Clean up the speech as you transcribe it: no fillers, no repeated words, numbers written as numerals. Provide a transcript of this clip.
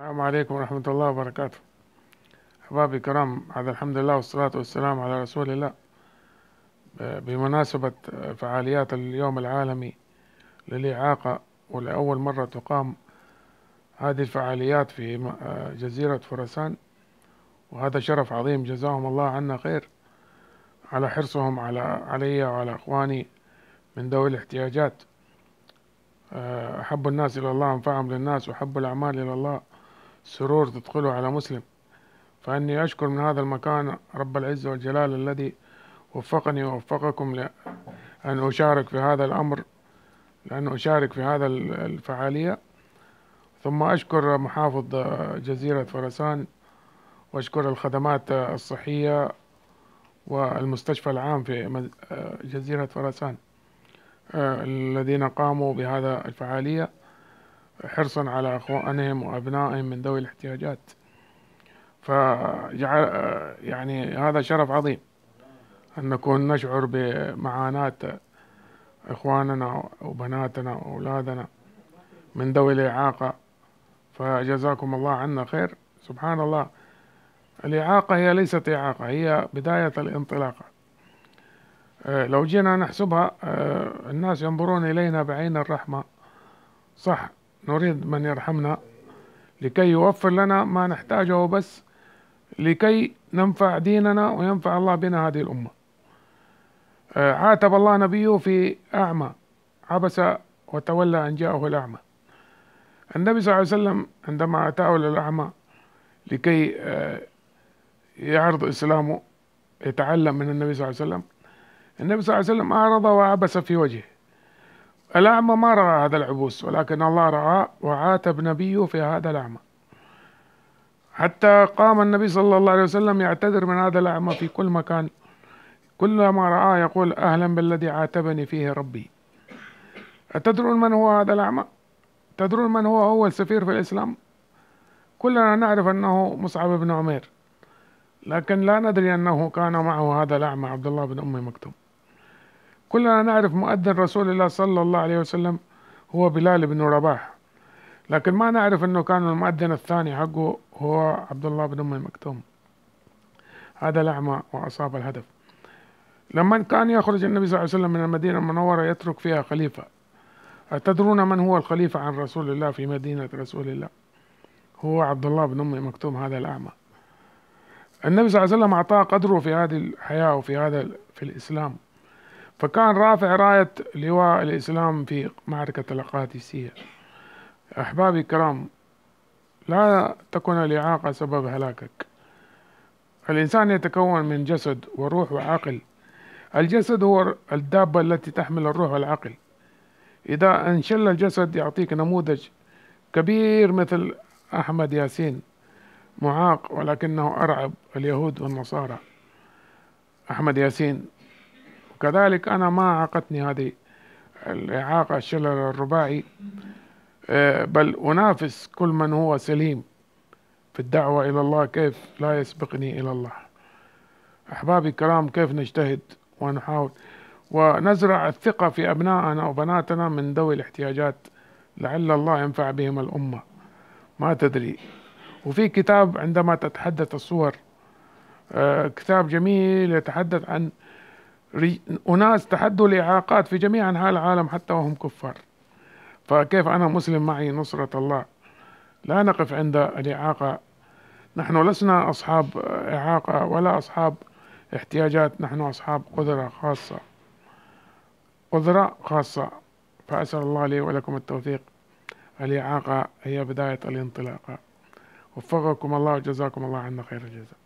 السلام عليكم ورحمة الله وبركاته. أحبابي الكرام، بعد الحمد لله والصلاة والسلام على رسول الله. بمناسبة فعاليات اليوم العالمي للإعاقة، ولأول مرة تقام هذه الفعاليات في جزيرة فرسان، وهذا شرف عظيم، جزاهم الله عنا خير على حرصهم علي وعلى إخواني من ذوي الاحتياجات. أحب الناس إلى الله أنفعهم للناس، وأحب الأعمال إلى الله سرور تدخله على مسلم. فإني أشكر من هذا المكان رب العزة والجلال الذي وفقني ووفقكم لأن أشارك في هذا الأمر، لأن أشارك في هذا الفعالية. ثم أشكر محافظ جزيرة فرسان، وأشكر الخدمات الصحية والمستشفى العام في جزيرة فرسان الذين قاموا بهذا الفعالية حرصا على أخوانهم وأبنائهم من ذوي الاحتياجات. فجعل يعني هذا شرف عظيم أن نكون نشعر بمعاناة إخواننا وبناتنا وأولادنا من ذوي الإعاقة، فجزاكم الله عنا خير. سبحان الله، الإعاقة هي ليست إعاقة، هي بداية الانطلاقة. لو جينا نحسبها، الناس ينظرون إلينا بعين الرحمة، صح، نريد من يرحمنا لكي يوفر لنا ما نحتاجه، بس لكي ننفع ديننا وينفع الله بنا هذه الأمة. عاتب الله نبيه في أعمى عبس وتولى أن جاءه الأعمى. النبي صلى الله عليه وسلم عندما أتاه الأعمى لكي يعرض إسلامه، يتعلم من النبي صلى الله عليه وسلم، النبي صلى الله عليه وسلم أعرض وعبس في وجهه. الأعمى ما رأى هذا العبوس، ولكن الله رأى وعاتب نبيه في هذا الأعمى، حتى قام النبي صلى الله عليه وسلم يعتذر من هذا الأعمى في كل مكان، كلما رآه يقول: أهلا بالذي عاتبني فيه ربي. أتدرون من هو هذا الأعمى؟ تدرون من هو أول سفير في الإسلام؟ كلنا نعرف أنه مصعب بن عمير، لكن لا ندري أنه كان معه هذا الأعمى عبد الله بن أم مكتوم. كلنا نعرف مؤذن رسول الله صلى الله عليه وسلم هو بلال بن رباح، لكن ما نعرف أنه كان المؤذن الثاني حقه هو عبد الله بن أم مكتوم. هذا الأعمى وأصاب الهدف. لما كان يخرج النبي صلى الله عليه وسلم من المدينة المنورة يترك فيها خليفة. أتدرون من هو الخليفة عن رسول الله في مدينة رسول الله؟ هو عبد الله بن أم مكتوم، هذا الأعمى. النبي صلى الله عليه وسلم أعطاه قدره في هذه الحياة وفي في الإسلام، فكان رافع راية لواء الإسلام في معركة القادسية. أحبابي الكرام، لا تكن الإعاقة سبب هلاكك. الإنسان يتكون من جسد وروح وعقل. الجسد هو الدابة التي تحمل الروح والعقل. إذا انشل الجسد يعطيك نموذج كبير مثل أحمد ياسين، معاق ولكنه أرعب اليهود والنصارى، أحمد ياسين. وكذلك أنا ما أعاقتني هذه الإعاقة، الشلل الرباعي، بل أنافس كل من هو سليم في الدعوة إلى الله، كيف لا يسبقني إلى الله. أحبابي الكرام، كيف نجتهد ونحاول ونزرع الثقة في أبنائنا وبناتنا من ذوي الاحتياجات، لعل الله ينفع بهم الأمة، ما تدري. وفي كتاب عندما تتحدث الصور، كتاب جميل يتحدث عن أناس تحدوا الإعاقات في جميع أنحاء العالم حتى وهم كفار. فكيف أنا مسلم معي نصرة الله؟ لا نقف عند الإعاقة. نحن لسنا أصحاب إعاقة ولا أصحاب احتياجات، نحن أصحاب قدرة خاصة، قدرة خاصة. فأسأل الله لي ولكم التوفيق. الإعاقة هي بداية الانطلاقة. وفقكم الله وجزاكم الله عنا خير الجزاء.